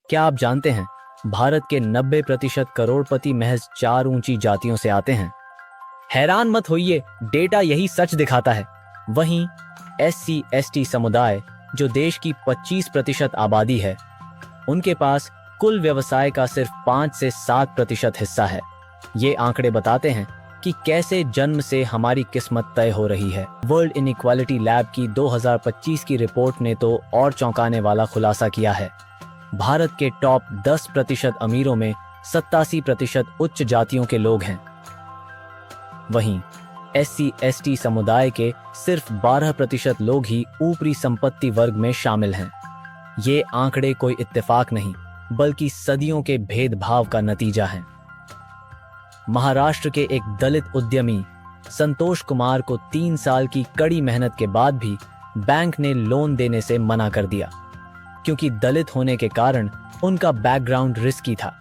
क्या आप जानते हैं भारत के 90% करोड़पति महज 4 ऊंची जातियों से आते हैं। हैरान मत होइए, डेटा यही सच दिखाता है। वहीं एससी एसटी समुदाय, जो देश की 25% आबादी है, उनके पास कुल व्यवसाय का सिर्फ 5 से 7% हिस्सा है। ये आंकड़े बताते हैं कि कैसे जन्म से हमारी किस्मत तय हो रही है। वर्ल्ड इनइक्वालिटी लैब की 2025 की रिपोर्ट ने तो और चौंकाने वाला खुलासा किया है। भारत के टॉप 10% अमीरों में 87% उच्च जातियों के लोग हैं। वहीं एससी एसटी समुदाय के सिर्फ 12% लोग ही ऊपरी संपत्ति वर्ग में शामिल हैं। ये आंकड़े कोई इत्तेफाक नहीं, बल्कि सदियों के भेदभाव का नतीजा है। महाराष्ट्र के एक दलित उद्यमी संतोष कुमार को 3 साल की कड़ी मेहनत के बाद भी बैंक ने लोन देने से मना कर दिया, क्योंकि दलित होने के कारण उनका बैकग्राउंड रिस्की था।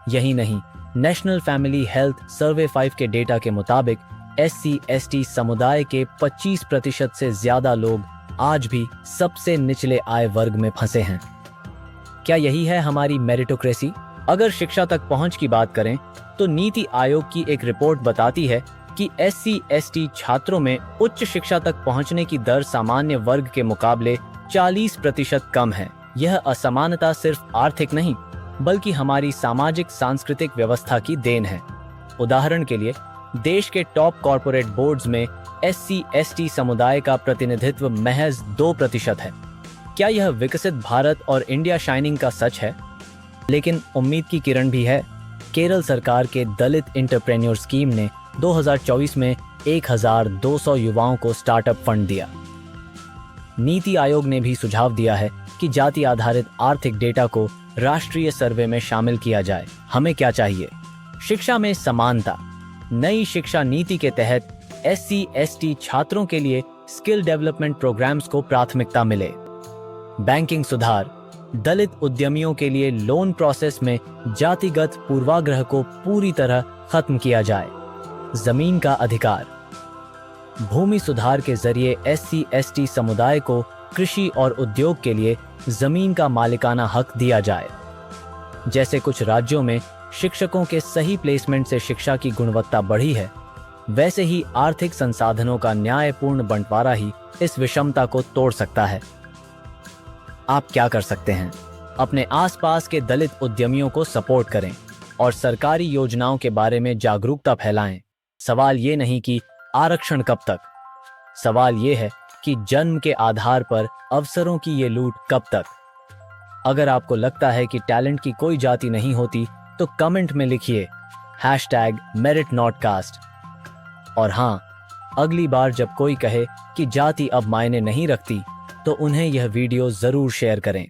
यही नहीं, नेशनल फैमिली हेल्थ सर्वे 5 के डेटा के मुताबिक एससी एसटी समुदाय के 25% से ज्यादा लोग आज भी सबसे निचले आय वर्ग में फंसे हैं। क्या यही है हमारी मेरिटोक्रेसी? अगर शिक्षा तक पहुंच की बात करें तो नीति आयोग की एक रिपोर्ट बताती है कि एससी एसटी छात्रों में उच्च शिक्षा तक पहुंचने की दर सामान्य वर्ग के मुकाबले 40% कम है। यह असमानता सिर्फ आर्थिक नहीं, बल्कि हमारी सामाजिक सांस्कृतिक व्यवस्था की देन है। उदाहरण के लिए, देश के टॉप कॉर्पोरेट बोर्ड्स में एससी एसटी समुदाय का प्रतिनिधित्व महज 2% है। क्या यह विकसित भारत और इंडिया शाइनिंग का सच है? लेकिन उम्मीद की किरण भी है। केरल सरकार के दलित एंटरप्रेन्योर स्कीम ने 2024 में 1200 युवाओं को स्टार्टअप फंड दिया। नीति आयोग ने भी सुझाव दिया है कि जाति आधारित आर्थिक डेटा को राष्ट्रीय सर्वे में शामिल किया जाए। हमें क्या चाहिए? शिक्षा में समानता। नई शिक्षा नीति के तहत एससी एसटी छात्रों के लिए स्किल डेवलपमेंट प्रोग्राम्स को प्राथमिकता मिले। बैंकिंग सुधार। दलित उद्यमियों के लिए लोन प्रोसेस में जातिगत पूर्वाग्रह को पूरी तरह खत्म किया जाए। जमीन का अधिकार। भूमि सुधार के जरिए एससी एसटी समुदाय को कृषि और उद्योग के लिए जमीन का मालिकाना हक दिया जाए। जैसे कुछ राज्यों में शिक्षकों के सही प्लेसमेंट से शिक्षा की गुणवत्ता बढ़ी है, वैसे ही आर्थिक संसाधनों का न्यायपूर्ण बंटवारा ही इस विषमता को तोड़ सकता है। आप क्या कर सकते हैं? अपने आसपास के दलित उद्यमियों को सपोर्ट करें और सरकारी योजनाओं के बारे में जागरूकता फैलाएं। सवाल ये नहीं कि आरक्षण कब तक, सवाल ये है कि जन्म के आधार पर अवसरों की ये लूट कब तक। अगर आपको लगता है कि टैलेंट की कोई जाति नहीं होती, तो कमेंट में लिखिए #meritnotcast। और हाँ, अगली बार जब कोई कहे कि जाति अब मायने नहीं रखती, तो उन्हें यह वीडियो जरूर शेयर करें।